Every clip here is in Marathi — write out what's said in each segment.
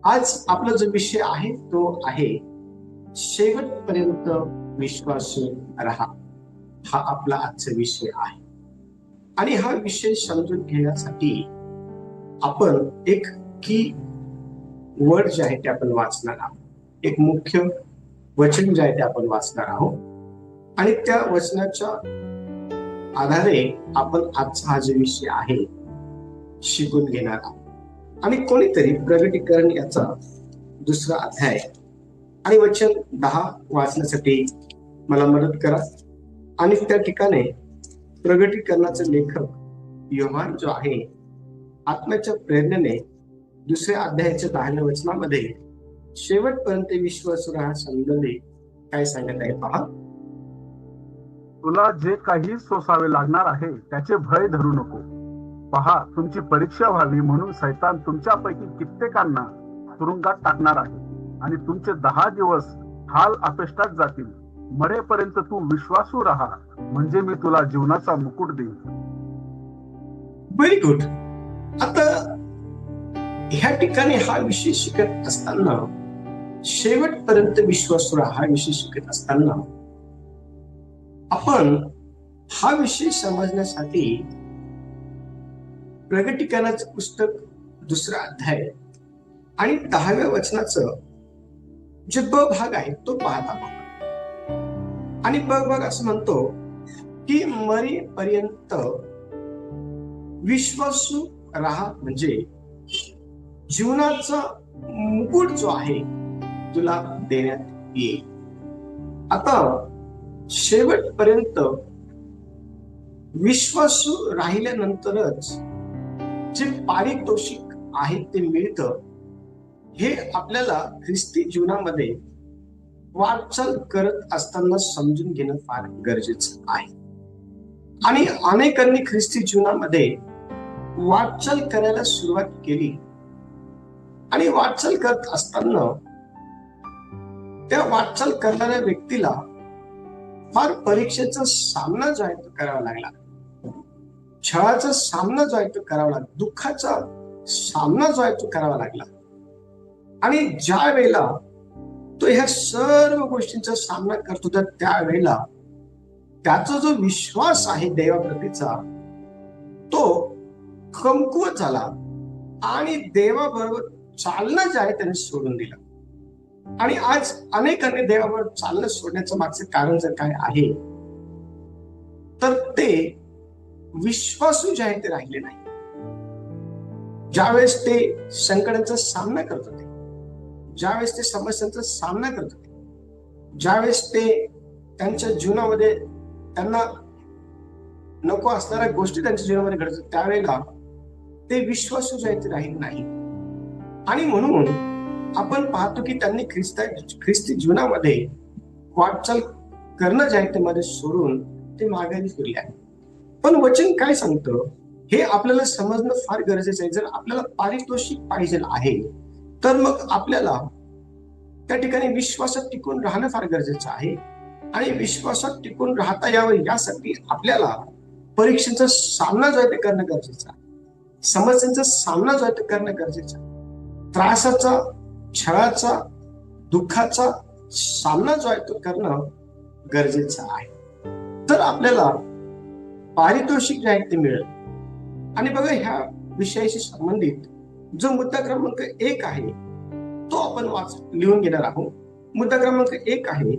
आज आपला जो विषय आहे तो आहे शेवटपर्यंत विश्वासू राहा. हा आपला आजचा विषय आहे आणि हा विषय समजून घेण्यासाठी आपण एक की वर्ड जे आहे ते आपण वाचणार आहोत. एक मुख्य वचन जे आहे ते आपण वाचणार आहोत आणि त्या वचनाच्या आधारे आपण आजचा हा जो विषय आहे शिकून घेणार आहोत. आणि कोणीतरी प्रगटीकरण याचा दुसरा अध्याय आणि वचन 10 वाचण्यासाठी मला मदत करा. आणि त्या ठिकाणी प्रगटीकरणाचे लेखक योहान जो आहे आत्म्याच्या प्रेरणेने दुसऱ्या अध्यायाच्या 10व्या वचनामध्ये शेवटपर्यंत विश्वासू राहा संबंधी काय सांगत आहे पहा. तुला जे काही सोसावे लागणार आहे त्याचे भय धरू नको. पहा, तुमची परीक्षा व्हावी म्हणून सैतान तुमच्यापैकी कित्येकांना तुरुंगात टाकणार आहे आणि तुमचे 10 दिवस हाल अपेष्टात जातील. मरेपर्यंत तू विश्वासू राहा, म्हणजे मी तुला जीवनाचा मुकुट देईन. Very good. आता ह्या ठिकाणी हा विषय शिकत असताना शेवटपर्यंत विश्वासू राहा हा विषय शिकत असताना आपण हा विषय समजण्यासाठी प्रगटीकरणाचं पुस्तक दुसरा अध्याय आणि 10व्या वचनाचं जे ब भाग आहे तो पाहत आहोत. आणि ब भाग असं म्हणतो की मरेपर्यंत विश्वासू राहा, म्हणजे जीवनाचा मुकुट जो आहे तुला देण्यात येईल. आता शेवटपर्यंत विश्वासू राहिल्यानंतरच जे पारितोषिक आहे ते मिळतं, हे आपल्याला ख्रिस्ती जीवनामध्ये वाटचाल करत असताना समजून घेणं फार गरजेचं आहे. आणि अनेकांनी ख्रिस्ती जीवनामध्ये वाटचाल करायला सुरुवात केली आणि वाटचाल करत असताना त्या वाटचाल करणाऱ्या व्यक्तीला फार परीक्षेचा सामना जो आहे तो करावा लागला, छळाचा सामना जो आहे तो करावा लागला, दुःखाचा सामना जो आहे तो करावा लागला. आणि ज्या वेळेला तो ह्या सर्व गोष्टींचा सामना करत होता त्यावेळेला त्याचा जो विश्वास आहे देवाप्रतीचा तो कमकुवत झाला आणि देवाबरोबर चालणं जे आहे त्याने सोडून दिलं. आणि आज अनेकांनी देवाबरोबर चालणं सोडण्याचं मागचं कारण जर काय आहे तर ते विश्वासू जे आहे ते राहिले नाही. ज्यावेळेस ते संकटांचा सामना करत होते, ज्यावेळेस ते समस्यांचा सामना करत होते, ज्यावेळेस ते त्यांच्या जीवनामध्ये त्यांना नको असणाऱ्या गोष्टी त्यांच्या जीवनामध्ये घडतात, त्यावेळेला ते विश्वासू जे आहे ते राहिले नाही. आणि म्हणून आपण पाहतो की त्यांनी ख्रिस्ती जीवनामध्ये वाटचाल करणं जे आहे ते मध्ये सोडून ते माघारी फिरले आहे. पण वचन काय सांगतं हे आपल्याला समजणं फार गरजेचं आहे. जर आपल्याला पारितोषिक पाहिजे आहे तर मग आपल्याला त्या ठिकाणी विश्वासात टिकून राहणं फार गरजेचं आहे. आणि विश्वासात टिकून राहता यावं यासाठी आपल्याला परीक्षेचा सामना जो आहे ते करणं गरजेचं आहे, समस्यांचा सामना जो आहे ते करणं गरजेचं आहे, त्रासाचा, छळाचा, दुःखाचा सामना जो आहे तो करणं गरजेचं आहे. तर आपल्याला पारितोषिक जे आहे ते मिळेल. आणि बघा, ह्या विषयाशी संबंधित जो मुद्दा क्रमांक 1 आहे तो आपण लिहून घेणार आहोत. मुद्दा क्रमांक 1 आहे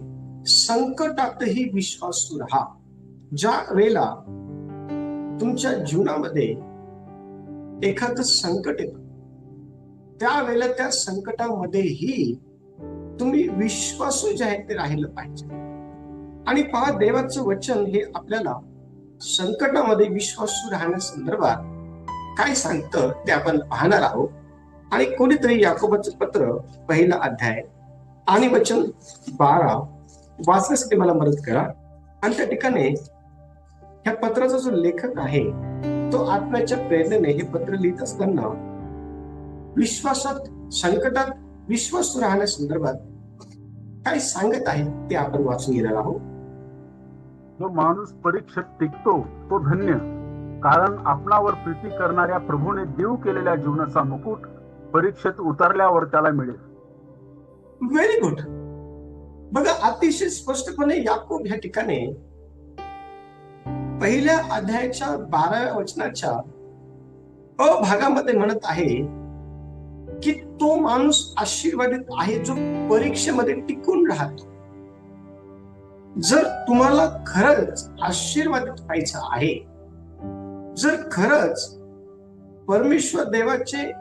संकटातही विश्वासू राहा. ज्या वेळेला तुमच्या जीवनामध्ये एखादं संकट येतं त्यावेळेला त्या संकटामध्येही तुम्ही विश्वासू जे आहे ते राहिलं पाहिजे. आणि पहा, देवाचं वचन हे आपल्याला संकटामध्ये विश्वासू राहण्यासंदर्भात काय सांगतं ते आपण पाहणार आहोत. आणि कोणीतरी याकोबाचं पत्र 1 अध्याय आणि वचन 12 वाचण्यासाठी मला मदत करा. आणि त्या ठिकाणी ह्या पत्राचा जो लेखक आहे तो आत्म्याच्या प्रेरणेने हे पत्र लिहित असताना विश्वासात, संकटात विश्वासू राहण्यासंदर्भात काय सांगत आहे ते आपण वाचून घेणार आहोत. जो माणूस परीक्षेत टिकतो तो धन्य, कारण आपणावर प्रीती करणाऱ्या प्रभूने देव केलेल्या जीवनाचा मुकुट परीक्षेत उतरल्यावर त्याला मिळेल. Very good. बघा, अतिशय स्पष्टपणे याकोब ह्या ठिकाणी पहिल्या अध्यायाच्या 12व्या वचनाच्या अ भागामध्ये म्हणत आहे की तो माणूस आशीर्वादित आहे जो परीक्षेमध्ये टिकून राहतो. जर तुम्हाला खरंच आशीर्वादित व्हायचं आहे, जर खरंच परमेश्वर देवाचे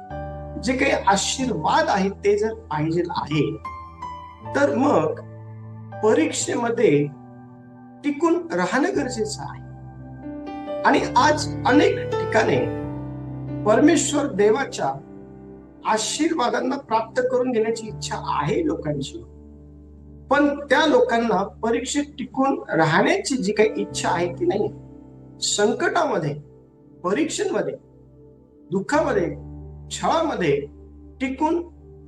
जे काही आशीर्वाद आहेत ते जर पाहिजे आहे, तर मग परीक्षेमध्ये टिकून राहणं गरजेचं आहे. आणि आज अनेक ठिकाणी परमेश्वर देवाच्या आशीर्वादांना प्राप्त करून घेण्याची इच्छा आहे लोकांची, पण त्या लोकांना परीक्षेत टिकून राहण्याची जी काही इच्छा आहे ती नाही. संकटामध्ये, परीक्षेमध्ये, दुःखामध्ये, छळामध्ये टिकून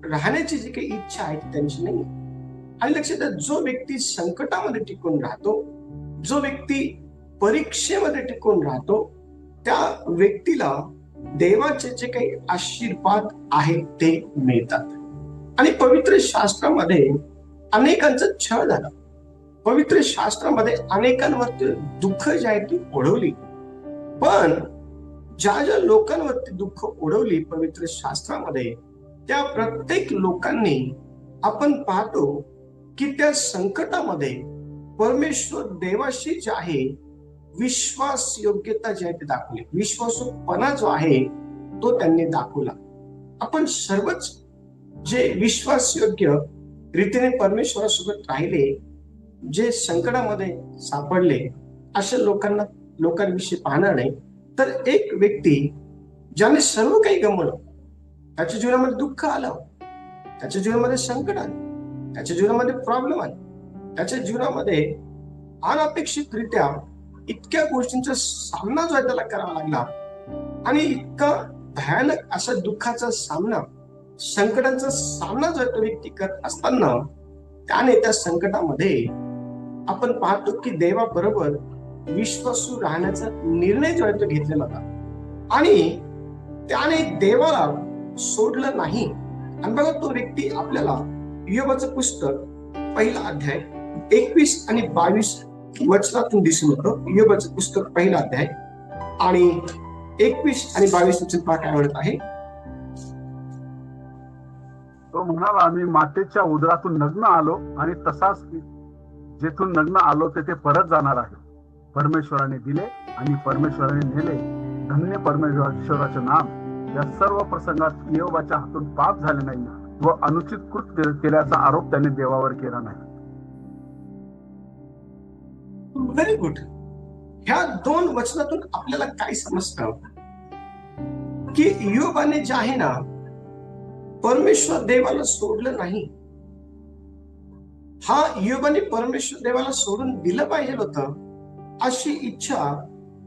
राहण्याची जी काही इच्छा आहे ती त्यांची नाही. आणि लक्षात द्या, जो व्यक्ती संकटामध्ये टिकून राहतो, जो व्यक्ती परीक्षेमध्ये टिकून राहतो, त्या व्यक्तीला देवाचे जे काही आशीर्वाद आहेत ते मिळतात. आणि पवित्र शास्त्रामध्ये अनेकांचं छळ झालं. पवित्र शास्त्रामध्ये अनेकांवरती दुःख जे आहे ती ओढवली. पण ज्या ज्या लोकांवरती दुःख ओढवली पवित्र शास्त्रामध्ये, त्या प्रत्येक लोकांनी आपण पाहतो की त्या संकटामध्ये परमेश्वर देवाशी जे आहे विश्वास योग्यता जी आहे ती दाखवली. विश्वासूपणा जो आहे तो त्यांनी दाखवला. आपण सर्वच जे विश्वासयोग्य रीतीने परमेश्वरासोबत राहिले, जे संकटामध्ये सापडले, अशा लोकांविषयी पाहणार नाही. तर एक व्यक्ती ज्याने सर्व काही गमावलं, त्याच्या जीवनामध्ये दुःख आलं, त्याच्या जीवनामध्ये संकट आलं, त्याच्या जीवनामध्ये प्रॉब्लेम आले, त्याच्या जीवनामध्ये अनपेक्षितरित्या इतक्या गोष्टींचा सामना जो आहे त्याला करावा लागला, आणि इतका भयानक असा दुःखाचा सामना, संकटांचा सामना जो तो व्यक्ती करत असताना त्याने त्या संकटामध्ये आपण पाहतो की देवाबरोबर विश्वासू राहण्याचा निर्णय जो आहे तो घेतलेला होता, आणि त्याने देवाला सोडलं नाही. आणि बघा, तो व्यक्ती आपल्याला योबाचं पुस्तक पहिला अध्याय 21 आणि 22 वचनातून दिसून येतो. योबाचं पुस्तक पहिला अध्याय आणि 21 आणि 22 वचन पहा काय म्हणत आहे. तो म्हणाला, आम्ही मातेच्या उदरातून नग्न आलो आणि तसाच जेथून नग्न आलो तेथे परत जाणार आहे. परमेश्वराने दिले आणि परमेश्वराने नेले, धन्य परमेश्वराचे नाम. या सर्व प्रसंगात योबाच्या हातून पाप झाले नाही व अनुचित कृत्य केल्याचा आरोप त्याने देवावर केला नाही. Very good. ह्या दोन वचनातून आपल्याला काय समजतं की योबाने जे आहे ना, परमेश्वर देवाला सोडलं नाही. हा, योबाने परमेश्वर देवाला सोडून दिलं पाहिजे होतं अशी इच्छा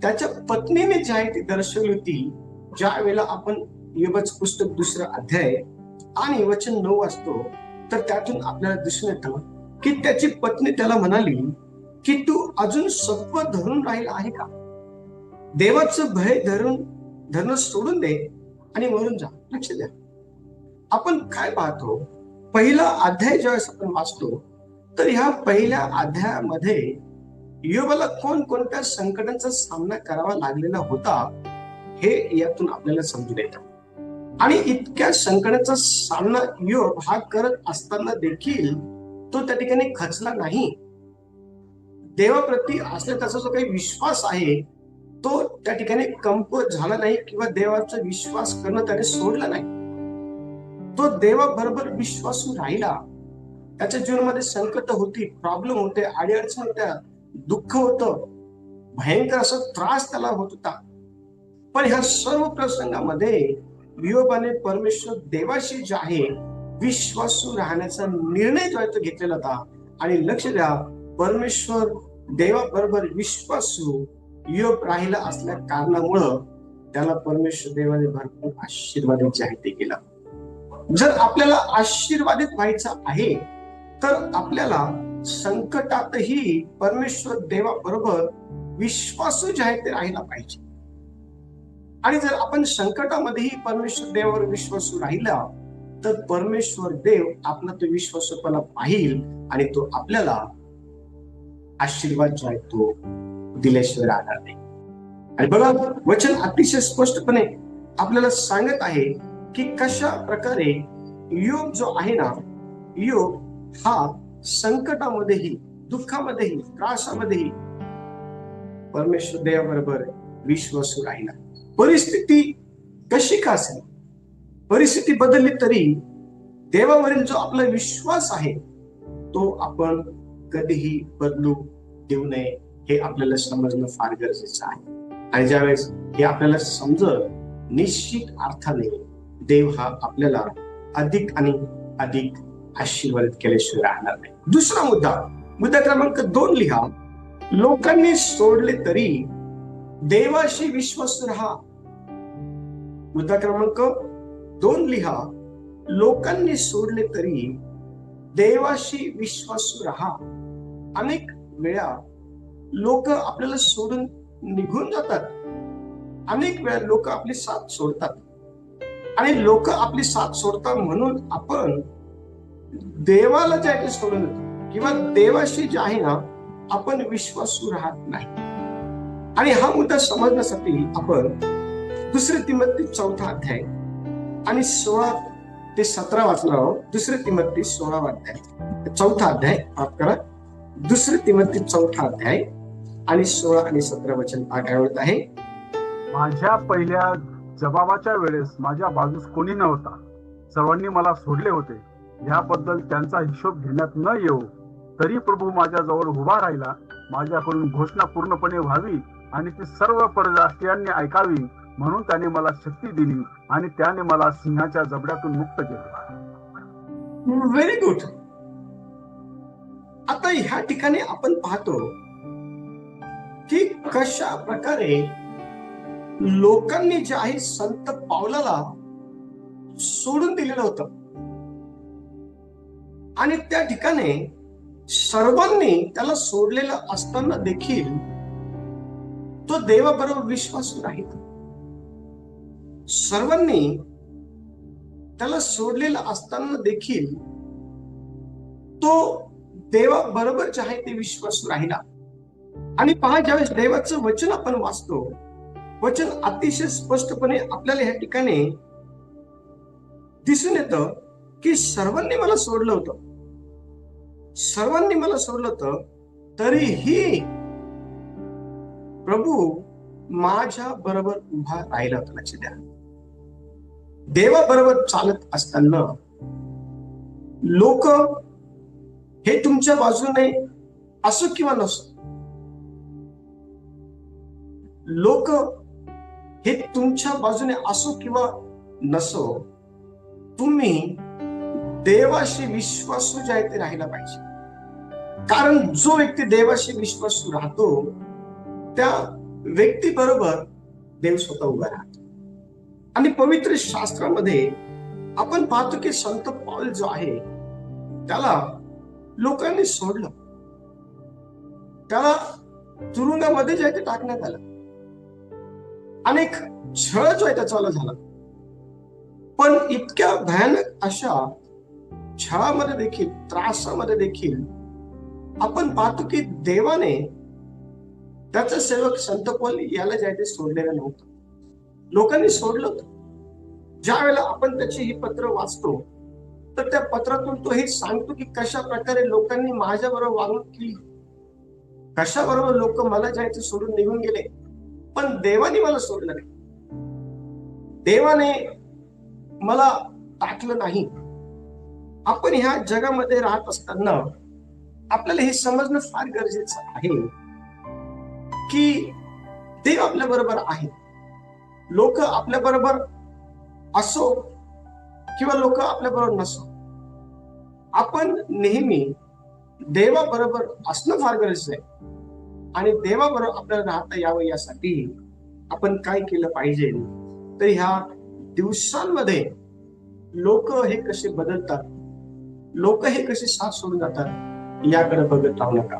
त्याच्या पत्नीने जी आहे ती दर्शवली होती. ज्या वेळेला आपण योबाचं पुस्तक 2 अध्याय आणि वचन 9 वाचतो, तर त्यातून आपल्याला दिसून येतं की त्याची पत्नी त्याला म्हणाली की तू अजून सत्व धरून राहिला आहे का? देवाचं भय धरणं सोडून दे आणि मरून जा. लक्ष द्या, आपण काय पाहतो, पहिला अध्याय ज्यावेळेस आपण वाचतो, तर ह्या पहिल्या अध्यायामध्ये योबाला कोणकोणत्या संकटांचा सामना करावा लागलेला होता हे यातून आपल्याला समजून येतं. आणि इतक्या संकटाचा सामना योब हा करत असताना देखील तो त्या ठिकाणी खचला नाही. देवाप्रती असलेला त्याचा जो काही विश्वास आहे तो त्या ठिकाणी कमकुवत झाला नाही किंवा देवाचा विश्वास करणं त्याने सोडलं नाही. तो देवाबरोबर विश्वासू राहिला. त्याच्या जीवनामध्ये संकट होती, प्रॉब्लेम होते, अडीअडचणी होत्या, दुःख होतं, भयंकर असा त्रास त्याला होत होता. पण ह्या सर्व प्रसंगामध्ये योबाने परमेश्वर देवाशी जे आहे विश्वासू राहण्याचा निर्णय जो आहे तो घेतलेला होता. आणि लक्ष द्या, परमेश्वर देवाबरोबर विश्वासू योब राहिला असल्या कारणामुळं त्याला परमेश्वर देवाने भरपूर आशीर्वाद जे आहे ते केला. जर आपल्याला आशीर्वादित व्हायचं आहे तर आपल्याला संकटातही परमेश्वर देवाबरोबर विश्वासू जे आहे ते राहिला पाहिजे. आणि जर आपण संकटामध्येही परमेश्वर देवावर विश्वासू राहिला तर परमेश्वर देव आपला तो विश्वासूपणा पाहिल आणि तो आपल्याला आशीर्वाद जो आहे तो दिल्याशिवाय राहणार नाही. आणि बघा, वचन अतिशय स्पष्टपणे आपल्याला सांगत आहे की कशा प्रकारे योग जो आहे ना, योग हा संकटामध्येही, दुःखामध्येही, त्रासामध्येही परमेश्वर देवाबरोबर विश्वासू राहिला. परिस्थिती कशी का असेल, परिस्थिती बदलली तरी देवावरील जो आपला विश्वास आहे तो आपण कधीही बदलू देऊ नये, हे आपल्याला समजणं फार गरजेचं आहे. आणि ज्यावेळेस हे आपल्याला समजत, निश्चित अर्थाने देव हा आपल्याला अधिक आणि अधिक आशीर्वादित केल्याशिवाय राहणार नाही. दुसरा मुद्दा क्रमांक 2 लिहा, लोकांनी सोडले तरी देवाशी विश्वासू राहा. मुद्दा क्रमांक 2 लिहा, लोकांनी सोडले तरी देवाशी विश्वासू राहा. अनेक वेळा लोक आपल्याला सोडून निघून जातात, अनेक वेळा लोक आपली साथ सोडतात आणि लोक आपली साथ सोडतात म्हणून आपण देवाला जे आहे ते सोडून देतो किंवा देवाशी जे आहे ना आपण विश्वासू राहत नाही. आणि हा मुद्दा समजण्यासाठी आपण 2 तिमोथी 4 अध्याय आणि 16 ते 17 वाचणार आहोत. 2 तिमोथी 16 अध्याय 4 अध्याय माफ करा 2 तिमोथी 4 अध्याय आणि 16 आणि 17 वचन काय होत आहे. माझ्या पहिल्या जबाबाच्या वेळेस माझ्या बाजूस कोणी नव्हता, सर्वांनी मला सोडले होते. याबद्दल त्यांचा हिशोब घेण्यात न येऊ तरी प्रभू माझ्या जवळ उभा राहिला. माझ्याकडून घोषणा पूर्णपणे व्हावी आणि ती सर्व परराष्ट्रीयांनी ऐकावी म्हणून त्याने मला शक्ती दिली आणि त्याने मला सिंहाच्या जबड्यातून मुक्त केले. Very good. आता ह्या ठिकाणी आपण पाहतो की कशा प्रकारे लोकांनी जे आहे संत पावलाला सोडून दिलेलं होतं आणि त्या ठिकाणी सर्वांनी त्याला सोडलेलं असताना देखील तो देवाबरोबर विश्वासू राहील. सर्वांनी त्याला सोडलेलं असताना देखील तो देवाबरोबर जे आहे ते विश्वासू राहिला. आणि पहा, ज्यावेळेस देवाचं वचन आपण वाचतो, वचन अतिशय स्पष्टपणे आपल्याला ह्या ठिकाणी दिसून येतं की सर्वांनी मला सोडलं होतं, सर्वांनी मला सोडलं होतं तरीही प्रभू माझ्या बरोबर उभा राहिला होता. लक्ष द्या, देवाबरोबर चालत असताना लोक हे तुमच्या बाजूने असो किंवा नसो, लोक हे तुमच्या बाजूने असो किंवा नसो, तुम्ही देवाशी विश्वासू जे आहे ते राहिला पाहिजे. कारण जो व्यक्ती देवाशी विश्वासू राहतो त्या व्यक्ती बरोबर देव स्वतः उभा राहतो. आणि पवित्र शास्त्रामध्ये आपण पाहतो की संत पौल जो आहे त्याला लोकांनी सोडलं, त्याला तुरुंगामध्ये जे आहे ते टाकण्यात आलं, अनेक छळ जो आहे त्याचा झाला. पण इतक्या भयानक अशा छळामध्ये देखील, त्रासामध्ये देखील आपण पाहतो की देवाने त्याचा सेवक संत पौल याला जे आहे ते सोडलेलं नव्हतं, लोकांनी सोडलं होतं. ज्या वेळेला आपण त्याची ही पत्र वाचतो तर त्या पत्रातून तो हे सांगतो की कशा प्रकारे लोकांनी माझ्या बरोबर वागणूक केली, कशा बरोबर लोक मला जे आहे ते सोडून निघून गेले, पण देवाने मला सोडलं नाही, देवाने मला टाकलं नाही. आपण ह्या जगामध्ये राहत असताना आपल्याला हे समजणं फार गरजेचं आहे की देव आपल्या बरोबर आहे. लोक आपल्या बरोबर असो किंवा लोक आपल्या बरोबर नसो, आपण नेहमी देवाबरोबर असणं फार गरजेचं आहे. आणि देवाबरोबर आपल्याला राहता यावं यासाठी आपण काय केलं पाहिजे, तर ह्या दिवसांमध्ये लोक हे कसे बदलतात, लोक हे कसे साथ सोडून जातात याकडे बघत राहू नका.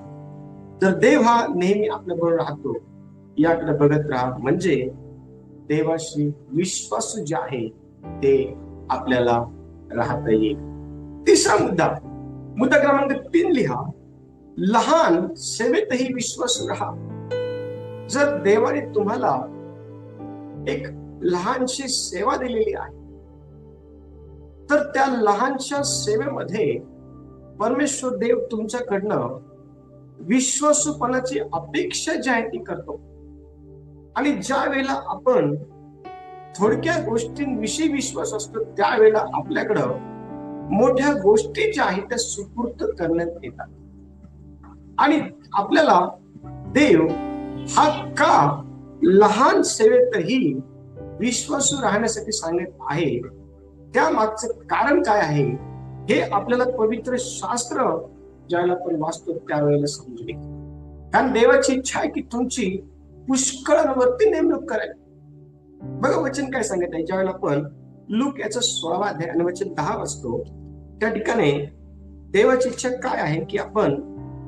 तर देव हा नेहमी आपल्या बरोबर राहतो याकडे बघत राहा. म्हणजे देवाशी विश्वासू जे आहे ते आपल्याला राहता येईल. तिसरा मुद्दा क्रमांक 3 लिहा. लहान सेवेतही विश्वासू राहा. जर देवाने तुम्हाला एक लहानशी सेवा दिलेली आहे तर त्या लहानशा सेवेमध्ये परमेश्वर देव तुमच्याकडनं विश्वासूपणाची अपेक्षा जी आहे ती करतो. आणि ज्या वेळेला आपण थोडक्या गोष्टींविषयी विश्वास असतो त्यावेळेला आपल्याकडं मोठ्या गोष्टी ज्या आहेत त्या सुपूर्त करण्यात येतात. आणि आपल्याला देव हा का लहान सेवेतही विश्वासू राहण्यासाठी सांगत आहे, त्या मागचं कारण काय आहे हे आपल्याला पवित्र शास्त्र ज्यावेळेला आपण वाचतो त्यावेळेला समजून येते. कारण देवाची इच्छा आहे की तुमची पुष्कळांवरती नेमणूक करायला. बघा वचन काय सांगत आहे. ज्यावेळेला आपण लूक याचा 16वा अध्याय आणि वचन 10 वाचतो त्या ठिकाणी देवाची इच्छा काय आहे की आपण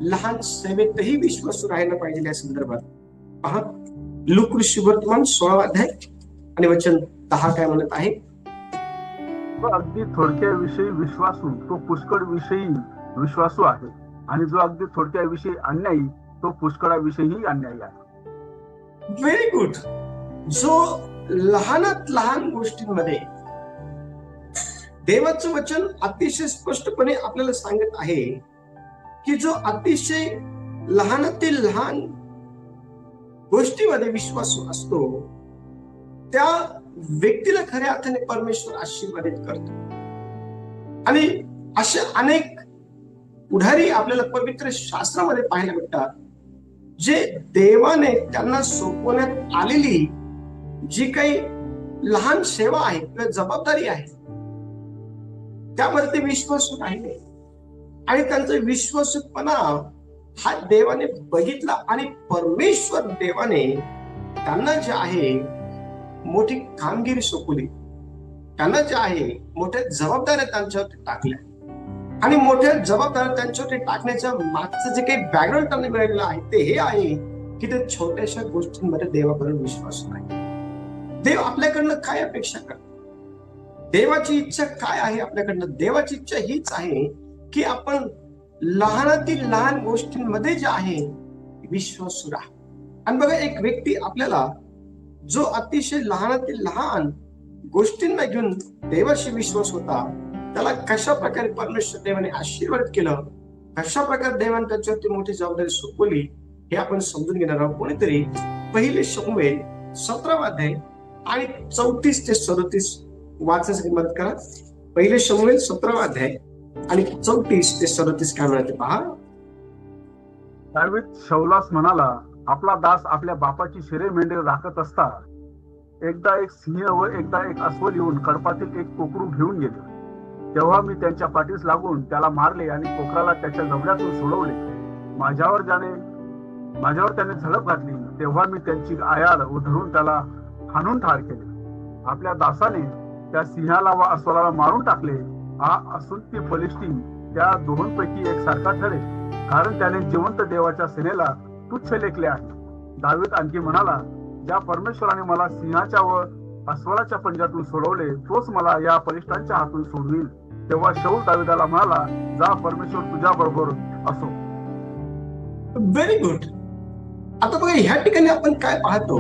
लहान सेवेतही विश्वासू राहायला पाहिजे. या संदर्भात पहा, लूक वर्तमान 16वा अध्याय आणि वचन 10 काय म्हणत आहे. तो अगदी थोडक्या विषयी विश्वासू तो पुष्कळ विषयी विश्वासू आहे, आणि जो अगदी थोडक्या विषयी अन्यायी तो पुष्कळाविषयी अन्यायी आहे. Very good. जो लहानात लहान गोष्टींमध्ये देवाचं वचन अतिशय स्पष्टपणे आपल्याला सांगत आहे की जो अतिशय लहानातील लहान गोष्टीमध्ये विश्वासू असतो त्या व्यक्तीला खऱ्या अर्थाने परमेश्वर आशीर्वादित करतो. आणि असे अनेक पुढारी आपल्याला पवित्र शास्त्रामध्ये पाहायला भेटतात जे देवाने त्यांना सोपवण्यात आलेली जी काही लहान सेवा आहे किंवा जबाबदारी आहे त्यामध्ये ते विश्वासू राहिले. आणि त्यांचा विश्वासूपणा हा देवाने बघितला आणि परमेश्वर देवाने त्यांना जे आहे मोठी कामगिरी सोपवली. त्यांना जे आहे मोठ्या जबाबदाऱ्या त्यांच्यावरती टाकल्या. आणि मोठ्या जबाबदाऱ्या त्यांच्यावरती टाकण्याच्या मागचं जे काही बॅकग्राऊंड त्यांना मिळालेलं आहे ते हे आहे की ते छोट्याशा गोष्टींमध्ये देवाकडे विश्वास नाही. देव आपल्याकडनं काय अपेक्षा करतो, देवाची इच्छा काय आहे आपल्याकडनं. देवाची इच्छा हीच आहे की आपण लहानातील लहान गोष्टींमध्ये जे आहे विश्वासू राहा. आणि बघा, एक व्यक्ती आपल्याला जो अतिशय लहानातील लहान गोष्टींना घेऊन देवाशी विश्वास होता त्याला कशा प्रकारे परमेश्वर देवाने आशीर्वाद केलं, कशा प्रकारे देवाने त्याच्यावरती मोठी जबाबदारी सोपवली हे आपण समजून घेणार आहोत. कोणीतरी पहिले शमूएल 17वा अध्याय आणि 34 ते 37 वाचण्यासाठी मदत करा. पहिले शमूएल 17वा अध्याय आणि 34 ते 37 काय म्हणते पहा. दावीद शौलास म्हणाला, आपला दास आपल्या बापाची शिरे मेंढे राखत असता एकदा एक सिंह व एकदा एक अस्वल येऊन कळपातील एक कोकरू घेऊन गेले. तेव्हा मी त्यांच्या पाठीस लागून त्याला मारले आणि कोकराला त्याच्या जबड्यातून सोडवले. माझ्यावर त्याने झडप घातली तेव्हा मी त्यांची आयाड धरून त्याला हाणून ठार केले. आपल्या दासाने त्या सिंहाला व अस्वलाला मारून टाकले. हा असून ती फलिस्टीन त्या दोहोंपैकी एक सारखा ठरेल, कारण त्याने जिवंत देवाच्या सेनेला तुच्छ लेखले आहे. दावीद आणखी म्हणाला, ज्या परमेश्वराने मला सिंहाच्या व अस्वलाच्या पंजातून सोडवले तोच मला या फलिस्टांच्या हातून सोडविल. तेव्हा शाऊल दाविदाला म्हणाला, जा, परमेश्वर तुझ्या बरोबर असो. Very good. आता बघा, ह्या ठिकाणी आपण काय पाहतो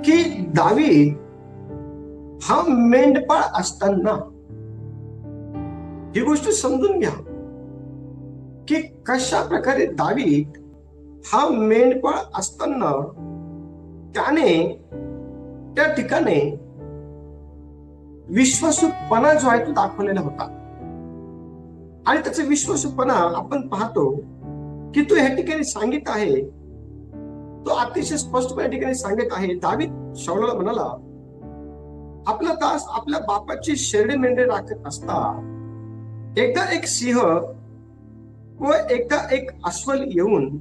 की दावीद हा मेंढपाळ असताना ही गोष्ट समजून घ्या की कशा प्रकारे दावीद हा मेंढपाळ असताना त्याने त्या ठिकाणी विश्वासूपणा जो आहे तो दाखवलेला होता. आणि त्याचा विश्वासूपणा आपण पाहतो की तो ह्या ठिकाणी सांगित आहे, तो अतिशय स्पष्टपणे ठिकाणी सांगत आहे. दावीद शाऊलला म्हणाला, आपला दास आपल्या बापाची शेरडे मेंढे राखत असता एकदा एक सिंह व एकदा एक अस्वल येऊन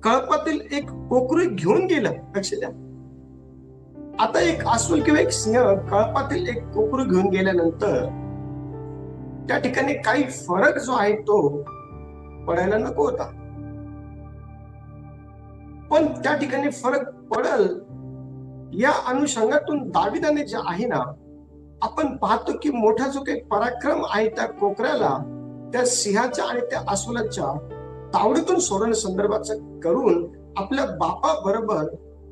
कळपातील एक कोकरू घेऊन गेलं. लक्ष द्या, आता एक अस्वल किंवा एक सिंह कळपातील एक कोकरू घेऊन गेल्यानंतर त्या ठिकाणी काही फरक जो आहे तो पडायला नको होता, पण त्या ठिकाणी फरक पडल या अनुषंगातून दाविदाने जे आहे ना, आपण पाहतो की मोठा जो काही पराक्रम आहे त्या कोकऱ्याला त्या सिंहाच्या आणि त्या अस्वलाच्या तावडीतून सोडवण्या संदर्भाचं करून आपल्या बापा बरोबर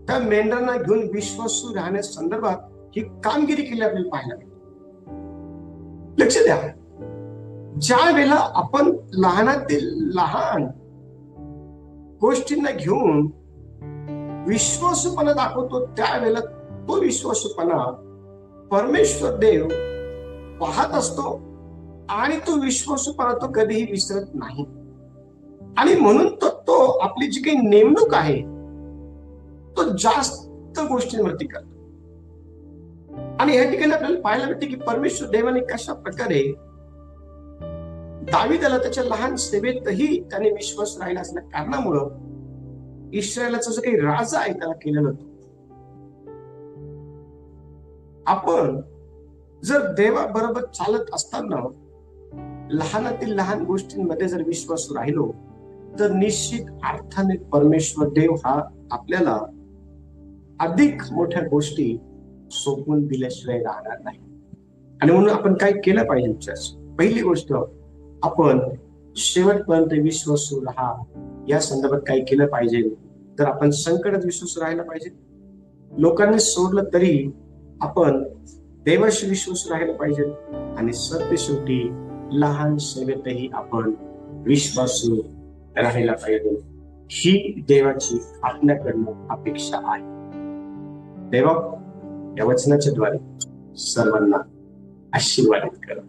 त्या मेंढरांना घेऊन विश्वासू राहण्या संदर्भात ही कामगिरी केली आपल्याला पाहायला मिळते. लक्ष द्या, ज्या वेळेला आपण लहानातील लहान गोष्टींना घेऊन विश्वासूपणा दाखवतो, त्यावेळेला तो विश्वासूपणा परमेश्वर देव पाहत असतो आणि तो विश्वासूपणा तो कधीही विसरत नाही. आणि म्हणून तो आपली जी काही नेमणूक आहे तो जास्त गोष्टींवरती करतो. आणि या ठिकाणी आपल्याला पाहायला मिळते की परमेश्वर देवाने कशा प्रकारे दाविदाला त्याच्या लहान सेवेतही त्याने विश्वास राहिला असल्या कारणामुळं इस्रायलाचा जो काही राजा आहे त्याला केलेलं होतं. आपण जर देवाबरोबर चालत असताना लहानातील लहान गोष्टींमध्ये जर विश्वास राहिलो तर निश्चित अर्थाने परमेश्वर देव हा आपल्याला अधिक मोठ्या गोष्टी सोपवून दिल्याशिवाय राहणार नाही. आणि म्हणून आपण काय केलं पाहिजे? पहिली गोष्ट, आपण शेवटपर्यंत विश्वासू राहा. या संदर्भात काय केलं पाहिजे? तर आपण संकटात विश्वास राहायला पाहिजे. लोकांनी सोडलं तरी आपण देवाशी विश्वास राहायला पाहिजे. आणि शेवटी लहान सेवेतही आपण विश्वासू राहायला पाहिजे. ही देवाची आपल्याकडनं अपेक्षा आहे. देवा या वचनाच्या द्वारे सर्वांना आशीर्वादित करा.